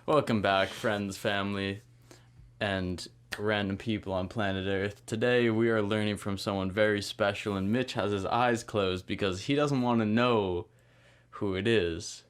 Welcome back, friends, family, and random people on planet Earth. Today we are learning from someone very special, and Mitch has his eyes closed because he doesn't want to know who it is.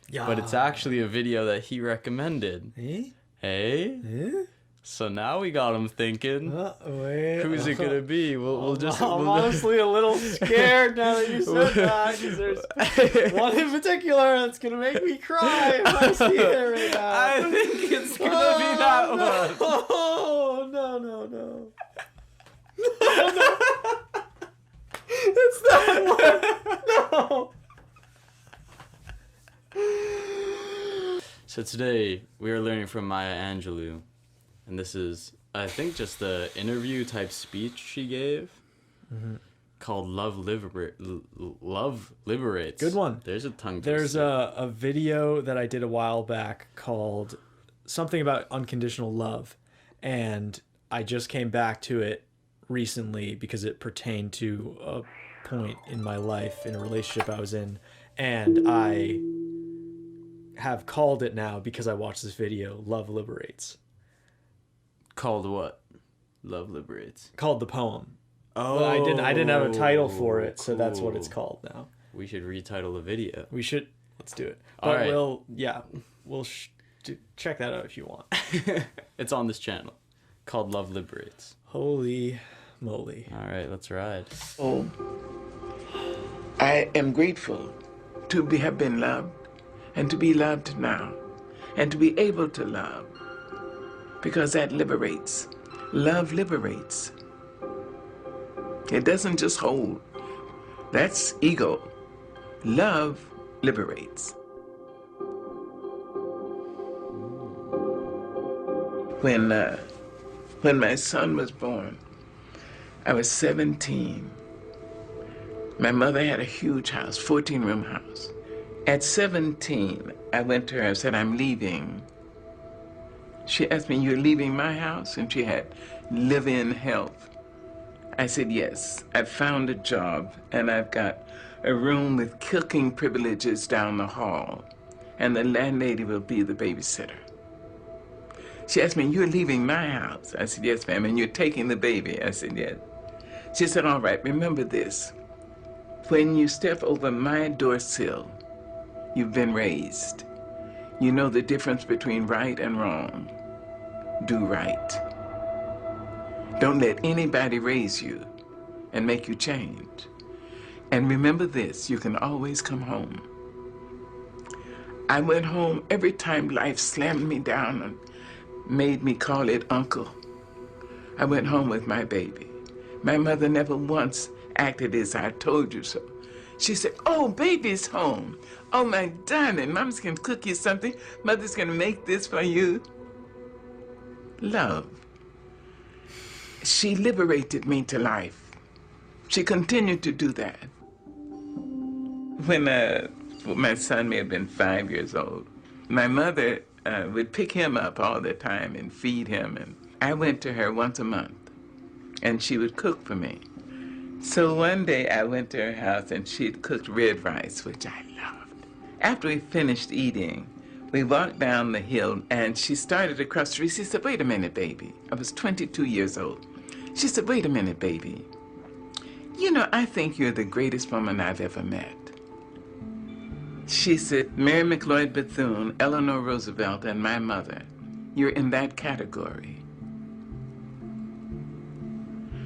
Yeah. But it's actually a video that he recommended. Eh? Hey? Eh? So now we got him thinking. Wait. Who's it gonna be? We'll just. I'm honestly a little scared now that you said that, because there's one in particular that's gonna make me cry if I see it right now. I think it's gonna be that one. Oh no! No! It's that one. No. So today we are learning from Maya Angelou, and this is, I think, just the interview type speech she gave, called Love Liberates. Good one. There's a tongue There's twister. a video that I did a while back called something about unconditional love, and I just came back to it recently because it pertained to a point in my life in a relationship I was in, and I have called it now because I watched this video, Love Liberates. Called what? Love Liberates. Called the poem. Oh, But I didn't have a title for it, so that's what it's cool. called now. We should retitle the video. We should, let's do it. All But right. we'll check that out if you want. It's on this channel, called Love Liberates. Holy moly. All right, let's ride. Oh, I am grateful to have been loved and to be loved now and to be able to love, because that liberates. Love liberates. It doesn't just hold. That's ego. Love liberates. When my son was born, I was 17. My mother had a huge house, 14-room house. At 17, I went to her and said, I'm leaving. She asked me, you're leaving my house? And she had live-in help. I said, yes. I found a job, and I've got a room with cooking privileges down the hall, and the landlady will be the babysitter. She asked me, you're leaving my house? I said, yes, ma'am. And you're taking the baby? I said, yes. She said, all right, remember this. When you step over my door sill, you've been raised. You know the difference between right and wrong. Do right. Don't let anybody raise you and make you change. And remember this, you can always come home. I went home every time life slammed me down and made me call it uncle. I went home with my baby. My mother never once acted as I told you so. She said, oh, baby's home. Oh, my darling, Mom's gonna cook you something. Mother's gonna make this for you. Love. She liberated me to life. She continued to do that. When my son may have been 5 years old, my mother would pick him up all the time and feed him. And I went to her once a month, and she would cook for me. So one day I went to her house and she'd cooked red rice, which I loved. After we finished eating, we walked down the hill and she started across the street. She said, wait a minute, baby. I was 22 years old. She said, wait a minute, baby. You know, I think you're the greatest woman I've ever met. She said, Mary McLeod Bethune, Eleanor Roosevelt, and my mother, you're in that category.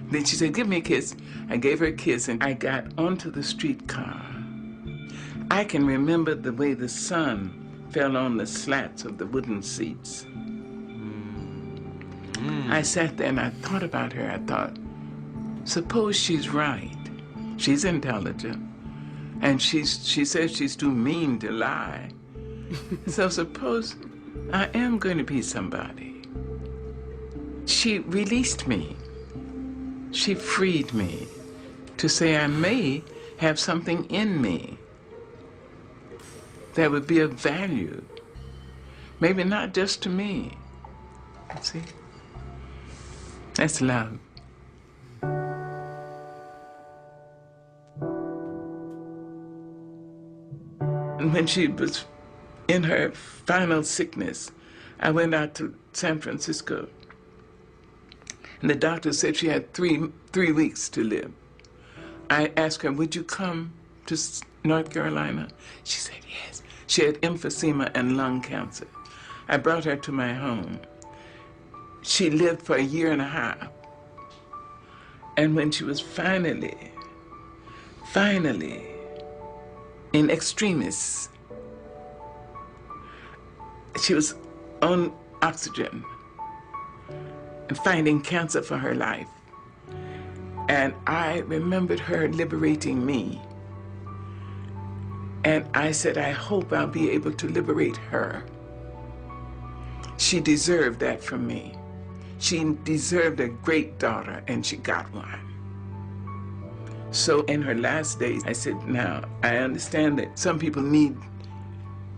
Then she said, give me a kiss. I gave her a kiss and I got onto the streetcar. I can remember the way the sun fell on the slats of the wooden seats. I sat there and I thought about her. I thought, suppose she's right. She's intelligent. And she says she's too mean to lie. So suppose I am going to be somebody. She released me. She freed me to say I may have something in me that would be of value. Maybe not just to me. See? That's love. And when she was in her final sickness, I went out to San Francisco, and the doctor said she had three weeks to live. I asked her, would you come to North Carolina? She said yes. She had emphysema and lung cancer. I brought her to my home. She lived for a year and a half. And when she was finally in extremis, she was on oxygen and fighting cancer for her life. And I remembered her liberating me. And I said, I hope I'll be able to liberate her. She deserved that from me. She deserved a great daughter, and she got one. So in her last days, I said, now, I understand that some people need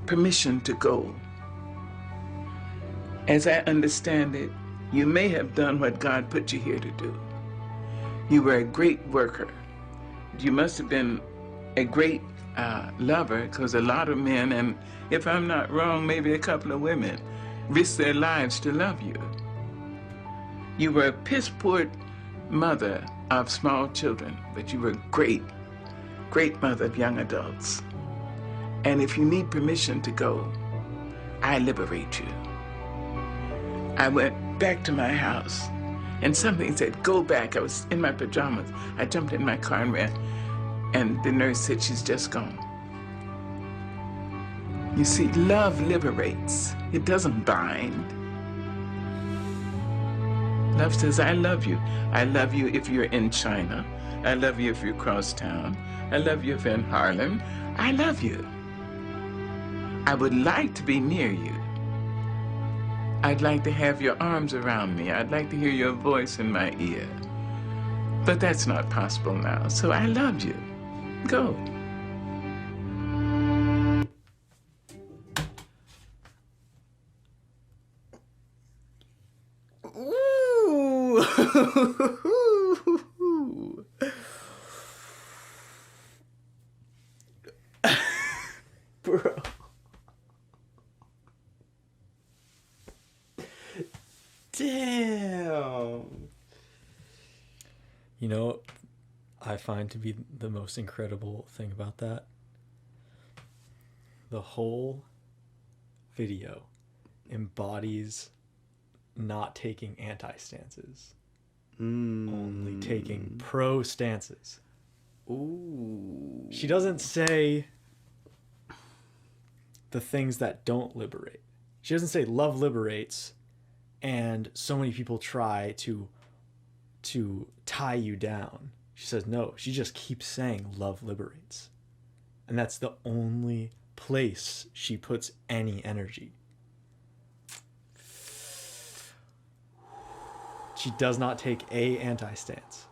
permission to go. As I understand it, you may have done what God put you here to do. You were a great worker. You must have been a great lover, because a lot of men, and if I'm not wrong, maybe a couple of women, risk their lives to love you. You were a piss-poor mother of small children, but you were a great mother of young adults. And if you need permission to go, I liberate you. I went back to my house, and something said, go back. I was in my pajamas. I jumped in my car and ran, and the nurse said, she's just gone. You see, love liberates. It doesn't bind. Love says, I love you. I love you if you're in China. I love you if you're across town. I love you if you're in Harlem. I love you. I would like to be near you. I'd like to have your arms around me. I'd like to hear your voice in my ear. But that's not possible now, so I love you. Go. Ooh. Bro. Damn. You know what I find to be the most incredible thing about that? The whole video embodies not taking anti-stances. Only taking pro stances. Ooh. She doesn't say the things that don't liberate. She doesn't say love liberates, and so many people try to tie you down. She says no. She just keeps saying love liberates. And that's the only place she puts any energy. She does not take a anti-stance.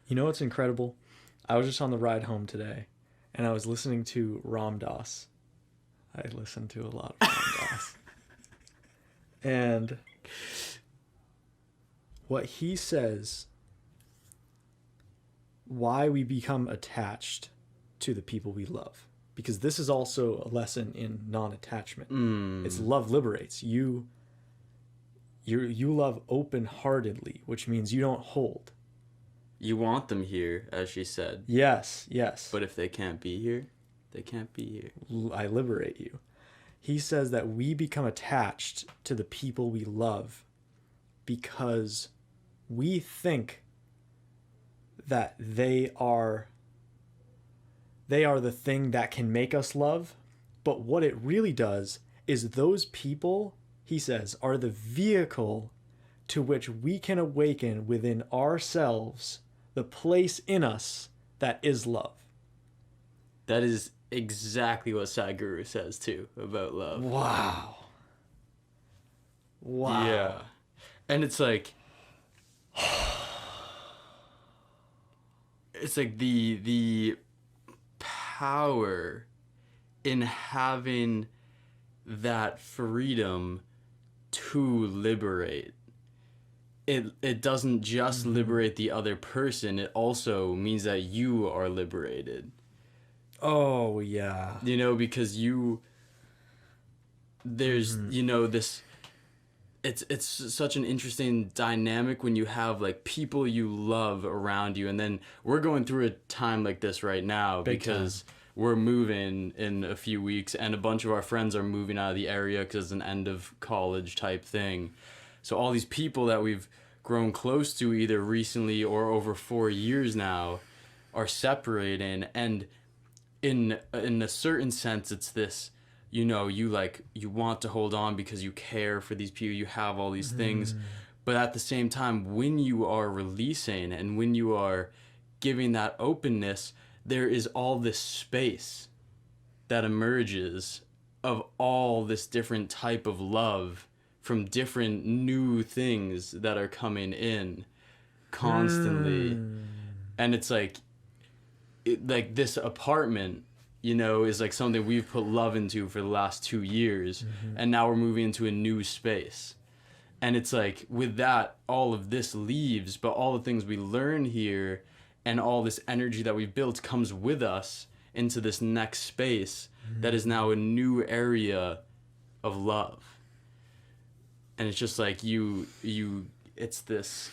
You know what's incredible? I was just on the ride home today, and I was listening to Ram Dass. I listen to a lot of Ram Dass. And what he says, why we become attached to the people we love. Because this is also a lesson in non-attachment. It's love liberates. You love open-heartedly, which means you don't hold. You want them here, as she said. Yes. But if they can't be here, they can't be here. I liberate you. He says that we become attached to the people we love because we think that they are the thing that can make us love. But what it really does is those people, he says, are the vehicle to which we can awaken within ourselves the place in us that is love. That is exactly what Sadhguru says too about love. Wow. Yeah. And it's like the power in having that freedom to liberate. It doesn't just liberate the other person, it also means that you are liberated. Oh, yeah. You know, because there's, you know, this, it's such an interesting dynamic when you have like people you love around you. And then we're going through a time like this right now because we're moving in a few weeks and a bunch of our friends are moving out of the area because it's an end of college type thing. So all these people that we've grown close to either recently or over 4 years now are separating. And in a certain sense, it's this, you know, you want to hold on because you care for these people, you have all these things. But at the same time, when you are releasing and when you are giving that openness, there is all this space that emerges of all this different type of love from different new things that are coming in constantly. And it's like this apartment, you know, is like something we've put love into for the last 2 years. And now we're moving into a new space. And it's like with that, all of this leaves, but all the things we learn here and all this energy that we've built comes with us into this next space that is now a new area of love. And it's just like it's this,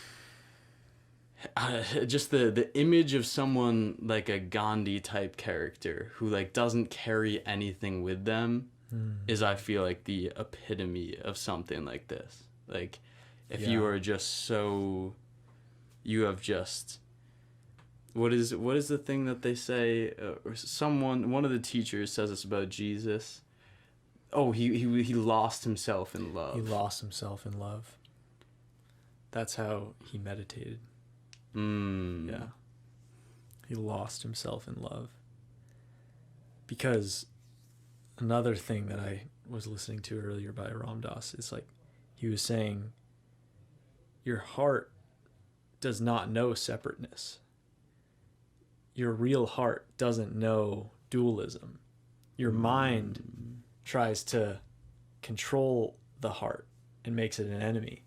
just the image of someone like a Gandhi type character who like doesn't carry anything with them is, I feel like, the epitome of something like this. Like if you are just so, you have just, what is the thing that they say, one of the teachers says this about Jesus. Oh, he lost himself in love. He lost himself in love. That's how he meditated. Yeah. He lost himself in love. Because another thing that I was listening to earlier by Ram Dass is like, he was saying, your heart does not know separateness. Your real heart doesn't know dualism. Your mind tries to control the heart and makes it an enemy.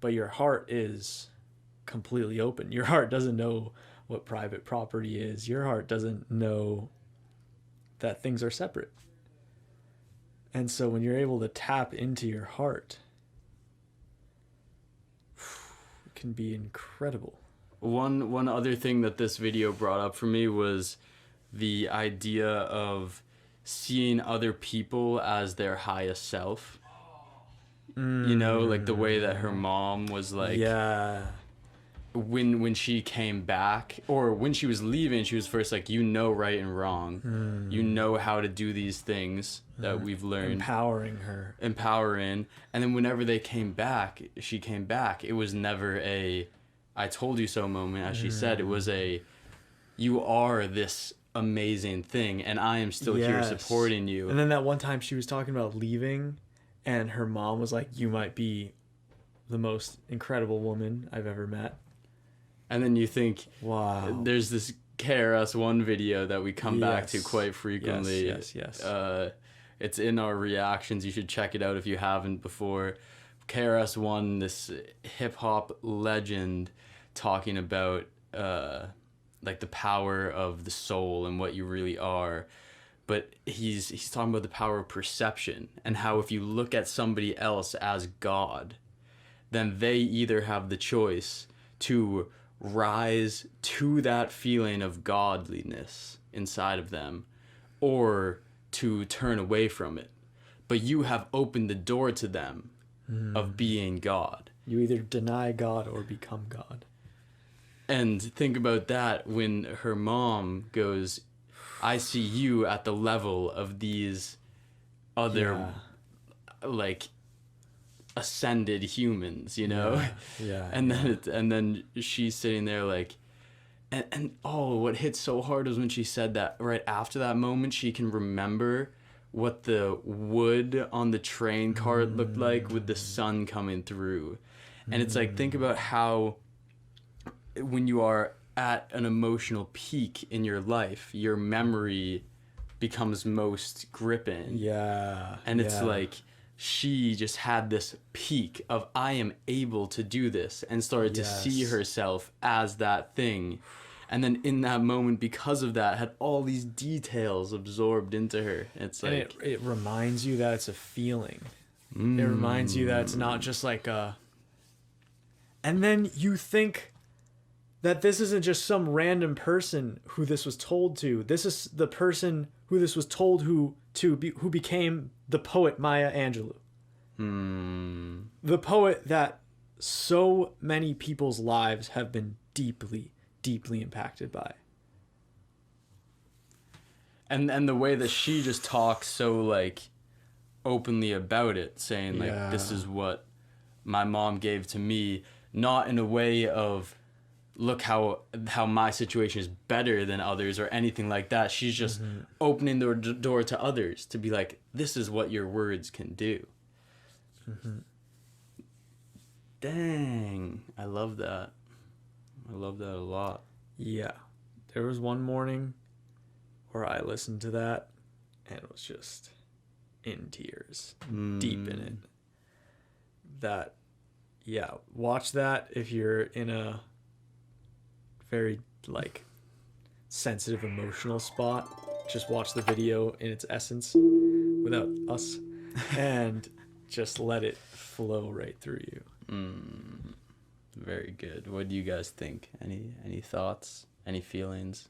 But your heart is completely open. Your heart doesn't know what private property is. Your heart doesn't know that things are separate. And so when you're able to tap into your heart, it can be incredible. One other thing that this video brought up for me was the idea of seeing other people as their highest self. You know, like the way that her mom was like, when she came back, or when she was leaving, she was first like, you know, right and wrong. You know how to do these things that we've learned. Empowering her. And then whenever she came back, it was never a I told you so moment, as she said. It was a, you are this amazing thing, and I am still here supporting you. And then that one time she was talking about leaving, and her mom was like, you might be the most incredible woman I've ever met. And then you think, wow, there's this KRS-One video that we come back to quite frequently. Yes. It's in our reactions. You should check it out if you haven't before. KRS-One, this hip-hop legend, talking about like the power of the soul and what you really are. But he's talking about the power of perception, and how if you look at somebody else as God, then they either have the choice to rise to that feeling of godliness inside of them, or to turn away from it. But you have opened the door to them of being God. You either deny God or become God. And think about that when her mom goes, I see you at the level of these other like ascended humans, you know? And then she's sitting there like, and what hit so hard was when she said that right after that moment, she can remember what the wood on the train cart looked like with the sun coming through. And it's like, think about how when you are at an emotional peak in your life, your memory becomes most gripping. And it's like, she just had this peak of, I am able to do this, and started to see herself as that thing. and then in that moment, because of that, had all these details absorbed into her. It's And like it reminds you that it's a feeling. It reminds you that it's not just like a... And then you think that this isn't just some random person who this was told to. This is the person who this was told who became the poet Maya Angelou. The poet that so many people's lives have been deeply, deeply impacted by. and the way that she just talks so like openly about it, saying like Yeah. this is what my mom gave to me, not in a way of look how my situation is better than others or anything like that. She's just opening the door to others to be like, this is what your words can do. Dang, I love that. I love that a lot. Yeah. There was one morning where I listened to that and was just in tears, deep in it. That, yeah, watch that if you're in a very, like, sensitive, emotional spot. Just watch the video in its essence without us and just let it flow right through you. Very good. What do you guys think? Any thoughts? Any feelings?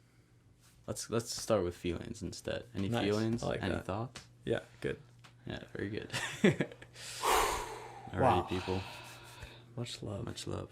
Let's start with feelings instead. Any Nice. feelings? I like Any that. thoughts? Yeah, good. Yeah, very good. Alrighty, Wow. people. Much love. Much love.